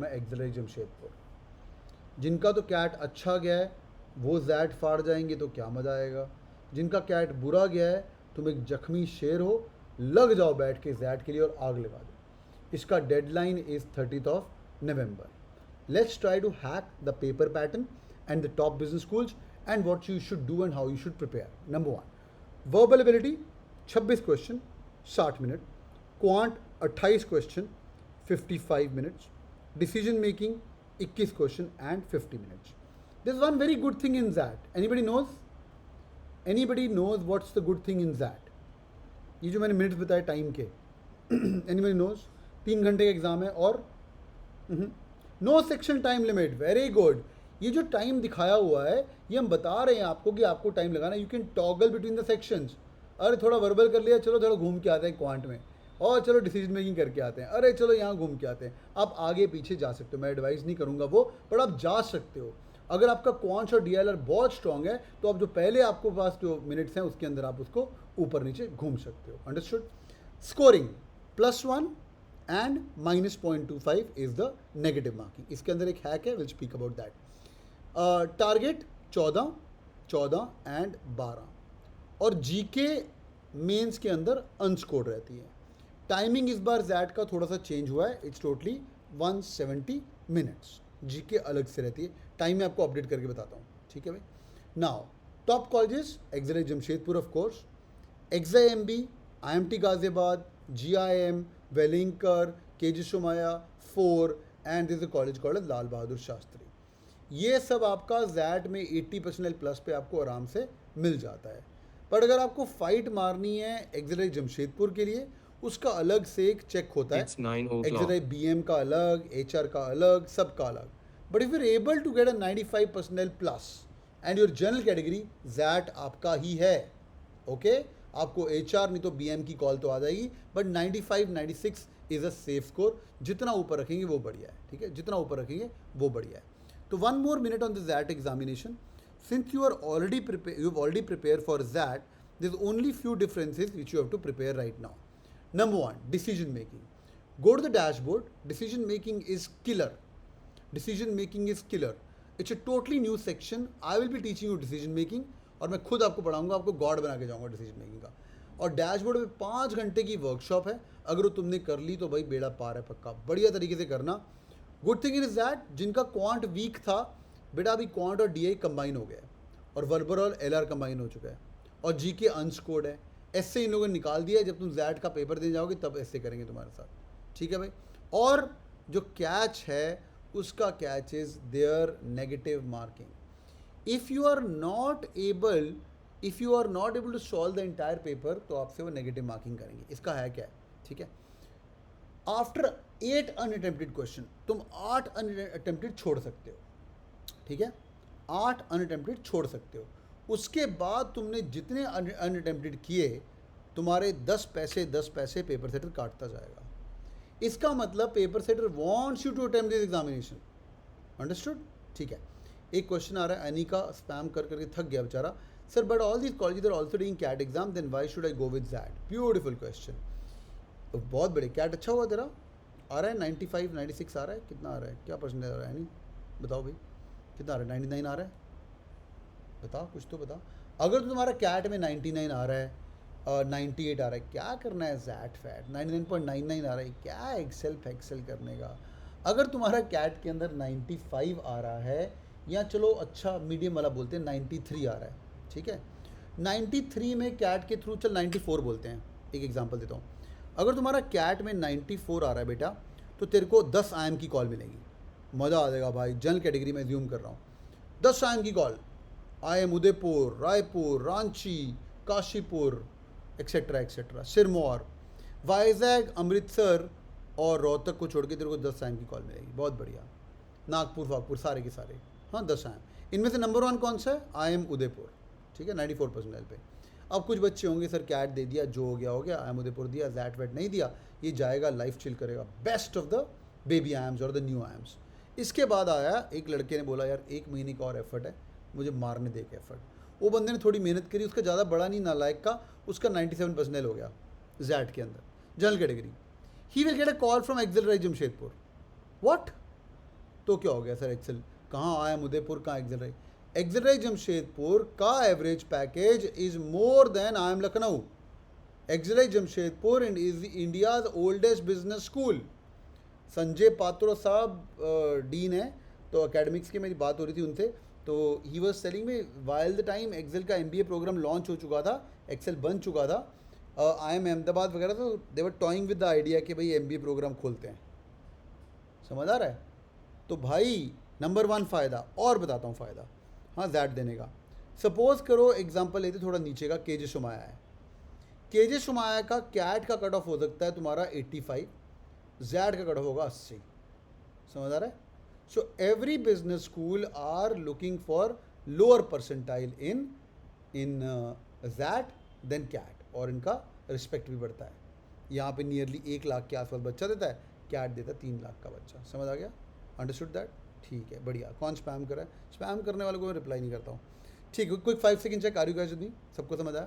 है एक्सिलरी जमशेदपुर। जिनका तो कैट अच्छा गया है वो जैट फाड़ जाएंगे तो क्या मज़ा आएगा। जिनका कैट बुरा गया है तुम एक जख्मी शेर हो, लग जाओ बैठ के जैट के लिए और आग लगा दो। इसका deadline is 30th of November. Let's try to hack the paper pattern and the top business schools and what you should do and how you should prepare. Number 1, verbal ability 26 question 60 minute, quant 28 question 55 minutes, decision making 21 question and 50 minutes. There's one very good thing in that. Anybody knows? Anybody knows what's the good thing in that? ये जो मैंने minutes बताए time के, anybody knows? 3 घंटे का exam है और no section time limit. Very good. ये जो टाइम दिखाया हुआ है ये हम बता रहे हैं आपको कि आपको टाइम लगाना. You can toggle between the sections. अरे थोड़ा वर्बल कर लिया, चलो थोड़ा घूम के आते हैं क्वांट में, और चलो डिसीजन मेकिंग करके आते हैं, अरे चलो यहाँ घूम के आते हैं. आप आगे पीछे जा सकते हो, मैं एडवाइस नहीं करूँगा वो, पर आप जा सकते हो. अगर आपका क्वांट्स और डीएलआर बहुत स्ट्रॉन्ग है तो आप जो पहले आपको पास जो मिनट्स हैं उसके अंदर आप उसको ऊपर नीचे घूम सकते हो. Understood. Scoring +1 and -0.25 is the negative marking. इसके अंदर एक हैक है, will speak about that. Target 14 and 12. और जीके मेंस के अंदर अनस्कोर्ड रहती है. टाइमिंग इस बार जैट का थोड़ा सा चेंज हुआ है, इट्स टोटली 170 मिनट्स. जीके अलग से रहती है. टाइम मैं आपको अपडेट करके बताता हूँ, ठीक है भाई. Now top colleges, XLRI Jamshedpur of course, XIMB, IMT Ghaziabad, GIM, Welingkar, KJ Somaiya 4 and this college called Lal Bahadur Shastri. ये सब आपका जैट में 80% प्लस पे आपको आराम से मिल जाता है. पर अगर आपको फाइट मारनी है एक्साई जमशेदपुर के लिए, उसका अलग से एक चेक होता है. एक्साई बीएम का अलग, एचआर का अलग, सबका अलग. But if you are able to get a 95% plus and your general category, XAT आपका ही है. ओके आपको एचआर नहीं तो बीएम की कॉल तो आ जाएगी, but 95-96 is a safe score. जितना ऊपर रखेंगे वो बढ़िया है, ठीक है, जितना ऊपर रखेंगे वो बढ़िया है. तो 1 more minute on the ZAT examination. Since you have already prepared for ZAT, there's only few differences which you have to prepare right now. Number 1, decision making. Go to the dashboard. Decision making is killer. Decision making is killer. It's a totally new section. I will be teaching you decision making और मैं खुद आपको पढ़ाऊंगा, आपको God बना के जाऊंगा decision making का. और डैशबोर्ड पे 5 घंटे की वर्कशॉप है. अगर वो तुमने कर ली तो भाई बेड़ा पार है पक्का. बढ़िया तरीके से करना. गुड थिंग इज दैट जिनका क्वांट वीक था बेटा, अभी क्वांट और डीआई कंबाइन हो गया है और वर्बर और एलआर कंबाइन हो चुका है और जीके अनस्कोर्ड है. ऐसे इन लोगों ने निकाल दिया है. जब तुम जैट का पेपर देने जाओगे तब ऐसे करेंगे तुम्हारे साथ, ठीक है भाई. और जो कैच है उसका catch is there negative marking. If you are not able to solve the entire paper तो आपसे वो नेगेटिव मार्किंग करेंगे. इसका है क्या है, ठीक है. आफ्टर 8 अनअटेम्प्टेड क्वेश्चन तुम 8 अनअटेम्प्टेड छोड़ सकते हो, ठीक है. 8 अनअटेम्प्टेड छोड़ सकते हो. उसके बाद तुमने जितने अनअटेम्प्टेड किए तुम्हारे 10 पैसे पेपर सेटर काटता जाएगा. इसका मतलब paper setter wants you to attempt this examination. Understood, ठीक है. एक क्वेश्चन आ रहा है, अनिका स्पैम कर करके थक गया बेचारा. Sir but all these colleges are also doing CAT exam, then why should I go with that. Beautiful question. तो बहुत बड़े. कैट अच्छा हुआ तेरा? आ रहा है 95-96 आ रहा है? कितना आ रहा है, क्या परसेंटेज आ रहा है? नहीं बताओ भाई कितना आ रहा है? 99 आ रहा है? बताओ कुछ तो बताओ. अगर तो तुम्हारा कैट में 99 आ रहा है, 98 आ रहा है, क्या करना है जैट फैट. 99.99 आ रहा है, क्या एक्सेल करने का. अगर तुम्हारा कैट के अंदर 95 आ रहा है, या चलो अच्छा मीडियम वाला बोलते हैं 93 आ रहा है, ठीक है. 93 में कैट के थ्रू चल 94 बोलते हैं. एक एग्जांपल देता हूँ. अगर तुम्हारा कैट में 94 आ रहा है बेटा तो तेरे को 10 IIM की कॉल मिलेगी. मज़ा आ जाएगा भाई. जनरल कैटेगरी में ज्यूम कर रहा हूँ. 10 IIM की call. IIM Udaipur, Raipur, Ranchi, Kashipur etcetera, Sirmaur, Vizag, Amritsar और रोहतक को छोड़ के तेरे को 10 IIM की कॉल मिलेगी. बहुत बढ़िया. नागपुर वागपुर सारे के सारे, हाँ 10 IIM. इनमें से नंबर 1 कौन सा है? IIM उदयपुर, ठीक है, 94% पे. अब कुछ बच्चे होंगे सर कैट दे दिया, जो हो गया IIM उदयपुर दिया, जैट वेट नहीं दिया. ये जाएगा लाइफ चिल करेगा. Best of the baby IIMs और द न्यू IIMs. इसके बाद आया एक लड़के ने बोला यार 1 महीने का और एफर्ट है, मुझे मारने दे के एफर्ट. वो बंदे ने थोड़ी मेहनत करी, उसका ज़्यादा बड़ा नहीं नालायक का, उसका 97% हो गया जैट के अंदर general category. He will get a call from एक्साई Jamshedpur. What? तो क्या हो गया सर एक्सेल कहाँ आया उदयपुर कहाँ एक्सेलराइज जमशेदपुर का average package is more than I M Lucknow. XLRI Jamshedpur and is India's oldest business school. Sanjay Patro साहब डीन है, तो एकेडमिक्स की मेरी बात हो रही थी उनसे, तो ही वॉज सेलिंग में वाइल द टाइम एक्सेल का MBA प्रोग्राम लॉन्च हो चुका था, एक्सेल बन चुका था, IIM अहमदाबाद वगैरह, तो दे वर टॉइंग विद द आइडिया कि भाई MBA प्रोग्राम खोलते हैं. समझ आ रहा है? तो भाई नंबर 1 फ़ायदा, और बताता हूँ फ़ायदा, हाँ जैट देने का. सपोज़ करो एग्जांपल लेते थोड़ा नीचे का, केजे शुमाया है. केजे शुमाया का कैट का कट ऑफ हो सकता है तुम्हारा 85, जैट का कट ऑफ होगा 80. समझ आ रहा है? So every business school are looking for lower percentile in XAT then CAT, और इनका रिस्पेक्ट भी बढ़ता है. यहाँ पे नियरली 1 लाख के आसपास बच्चा देता है, कैट देता है 3 लाख का बच्चा. समझ आ गया? Understood that? ठीक है, बढ़िया. कौन स्पैम कर रहा है? स्पैम करने वालों को मैं रिप्लाई नहीं करता हूँ. ठीक है, quick 5 second check. Are you guys with me? सबको समझ आया?